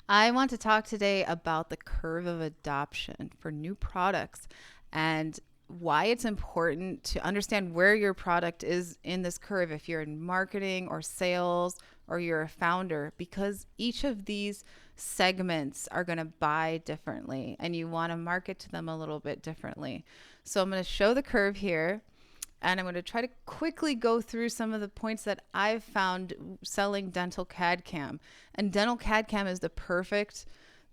I want to talk today about the curve of adoption for new products and why it's important to understand where your product is in this curve if you're in marketing or sales or you're a founder, because each of these segments are going to buy differently and you want to market to them a little bit differently. So I'm going to show the curve here, and I'm going to try to quickly go through some of the points that I've found selling dental CAD CAM. And dental CAD CAM is the perfect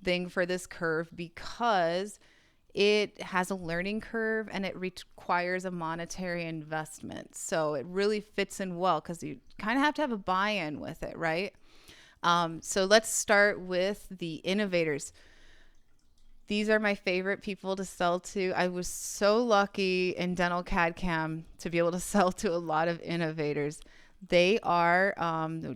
thing for this curve because it has a learning curve and it requires a monetary investment. So it really fits in well because you kind of have to have a buy-in with it, right? So let's start with the innovators. These are my favorite people to sell to. I was so lucky in dental CAD CAM to be able to sell to a lot of innovators. They are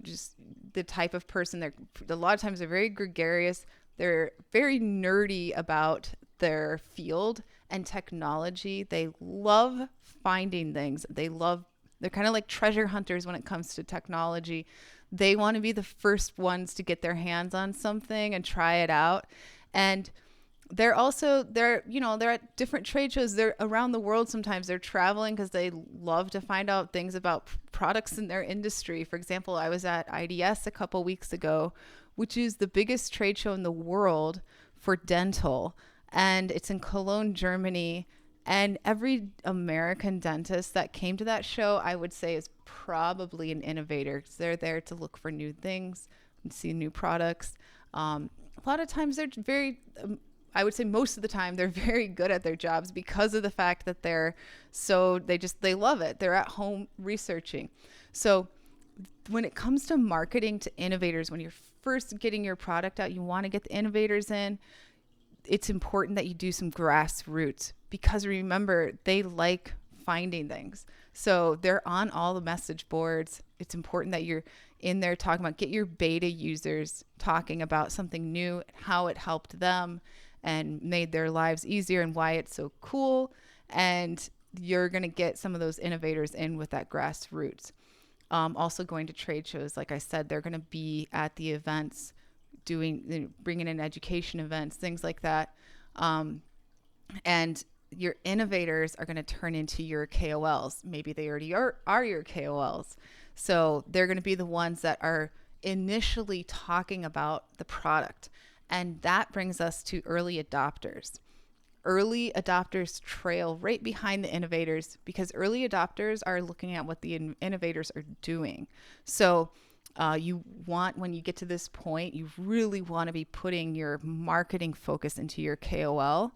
just the type of person. They're a lot of times they're very gregarious. They're very nerdy about their field and technology. They love finding things. They're kind of like treasure hunters when it comes to technology. They want to be the first ones to get their hands on something and try it out. And they're at different trade shows. They're around the world. Sometimes they're traveling because they love to find out things about products in their industry. For example, I was at IDS a couple weeks ago, which is the biggest trade show in the world for dental, and it's in Cologne, Germany. And every American dentist that came to that show, I would say, is probably an innovator, because they're there to look for new things and see new products. A lot of times they're very I would say most of the time they're very good at their jobs because of the fact that they love it. They're at home researching. So when it comes to marketing to innovators, when you're first getting your product out, you want to get the innovators in. It's important that you do some grassroots, because remember, they like finding things. So they're on all the message boards. It's important that you're in there talking about, get your beta users talking about something new, how it helped them and made their lives easier and why it's so cool. And you're going to get some of those innovators in with that grassroots. Also going to trade shows. Like I said, they're going to be at the events bringing in education events, things like that. And your innovators are going to turn into your KOLs. Maybe they already are your KOLs. So they're going to be the ones that are initially talking about the product. And that brings us to early adopters. Early adopters trail right behind the innovators because early adopters are looking at what the innovators are doing. So when you get to this point, you really want to be putting your marketing focus into your KOL,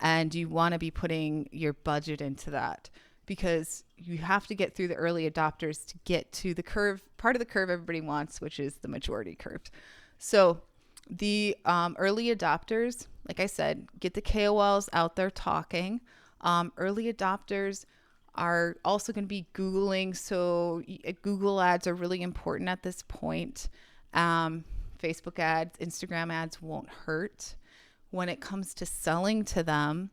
and you want to be putting your budget into that, because you have to get through the early adopters to get to the part of the curve everybody wants, which is the majority curve. So the early adopters, like I said, get the KOLs out there talking. Early adopters are also going to be Googling. So Google ads are really important at this point. Facebook ads, Instagram ads won't hurt. When it comes to selling to them,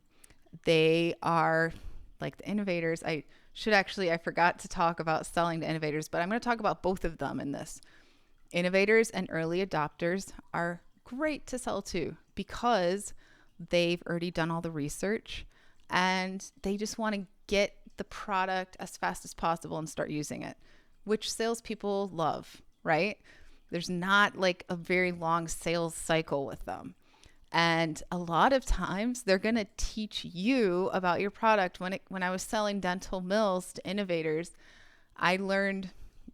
they are like the innovators. I forgot to talk about selling to innovators, but I'm going to talk about both of them in this. Innovators and early adopters are great to sell to because they've already done all the research and they just want to get the product as fast as possible and start using it, which salespeople love, right? There's not like a very long sales cycle with them. And a lot of times they're going to teach you about your product. When I was selling dental mills to innovators, I learned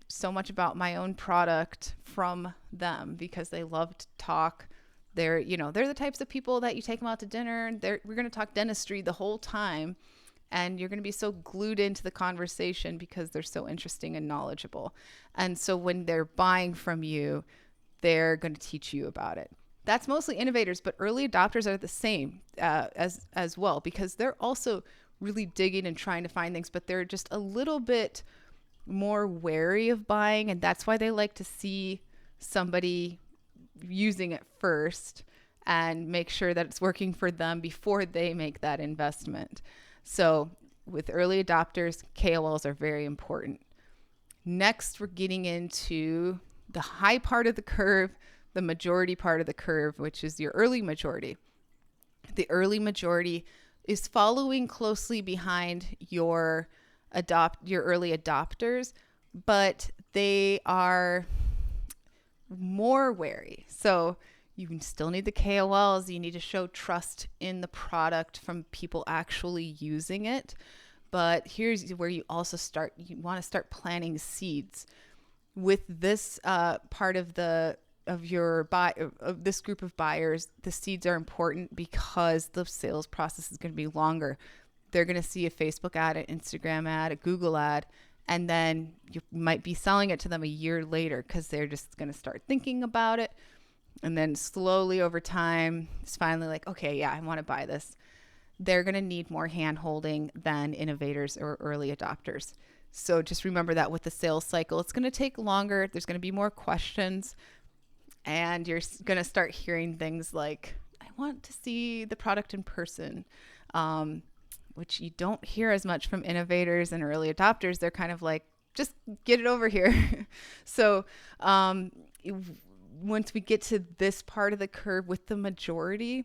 so much about my own product from them because they love to talk. They're the types of people that you take them out to dinner. We're going to talk dentistry the whole time, and you're going to be so glued into the conversation because they're so interesting and knowledgeable. And so when they're buying from you, they're going to teach you about it. That's mostly innovators, but early adopters are the same as well, because they're also really digging and trying to find things, but they're just a little bit more wary of buying, and that's why they like to see somebody using it first and make sure that it's working for them before they make that investment. So with early adopters, KOLs are very important. Next, we're getting into the high part of the curve, the majority part of the curve, which is your early majority. The early majority is following closely behind your early adopters, but they are more wary. So you can still need the KOLs. You need to show trust in the product from people actually using it. But here's where you want to start planting seeds. With this part of this group of buyers, the seeds are important because the sales process is going to be longer. They're going to see a Facebook ad, an Instagram ad, a Google ad, and then you might be selling it to them a year later because they're just going to start thinking about it. And then slowly over time, it's finally like, okay, yeah, I want to buy this. They're going to need more hand-holding than innovators or early adopters. So just remember that with the sales cycle, it's going to take longer. There's going to be more questions. And you're going to start hearing things like, I want to see the product in person, which you don't hear as much from innovators and early adopters. They're kind of like, just get it over here. So once we get to this part of the curve with the majority,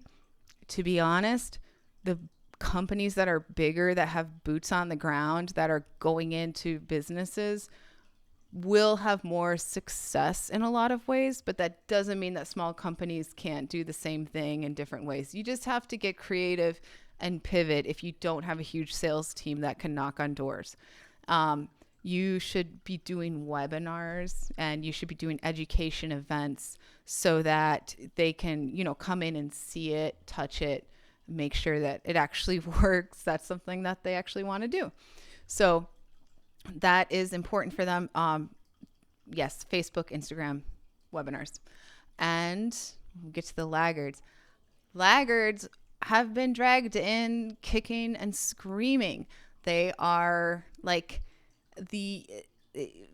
to be honest, the companies that are bigger, that have boots on the ground, that are going into businesses will have more success in a lot of ways, but that doesn't mean that small companies can't do the same thing in different ways. You just have to get creative and pivot if you don't have a huge sales team that can knock on doors. You should be doing webinars and you should be doing education events so that they can, come in and see it, touch it, make sure that it actually works. That's something that they actually want to do. So that is important for them. Yes, Facebook, Instagram, webinars. And we'll get to the laggards. Laggards have been dragged in kicking and screaming. They are like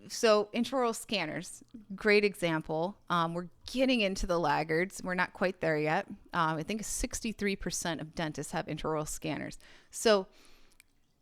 so intraoral scanners, great example. We're getting into the laggards. We're not quite there yet. I think 63% of dentists have intraoral scanners. So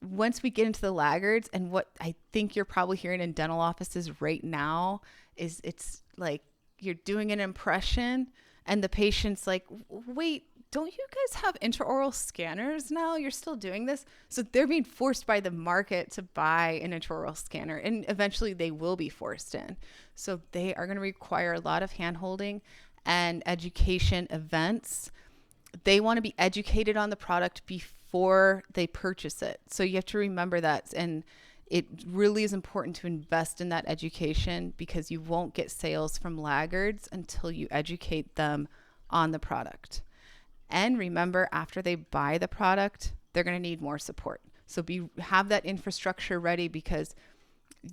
once we get into the laggards, and what I think you're probably hearing in dental offices right now is it's like you're doing an impression and the patient's like, wait, don't you guys have intraoral scanners now? You're still doing this? So they're being forced by the market to buy an intraoral scanner, and eventually they will be forced in. So they are going to require a lot of hand-holding and education events. They want to be educated on the product before they purchase it. So you have to remember that. And it really is important to invest in that education because you won't get sales from laggards until you educate them on the product. And remember, after they buy the product, they're going to need more support. So have that infrastructure ready because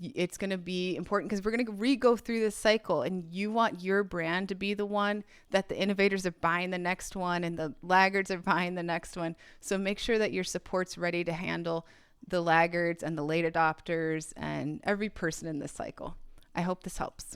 it's going to be important because we're going to re-go through this cycle, and you want your brand to be the one that the innovators are buying the next one and the laggards are buying the next one. So make sure that your support's ready to handle the laggards and the late adopters and every person in this cycle. I hope this helps.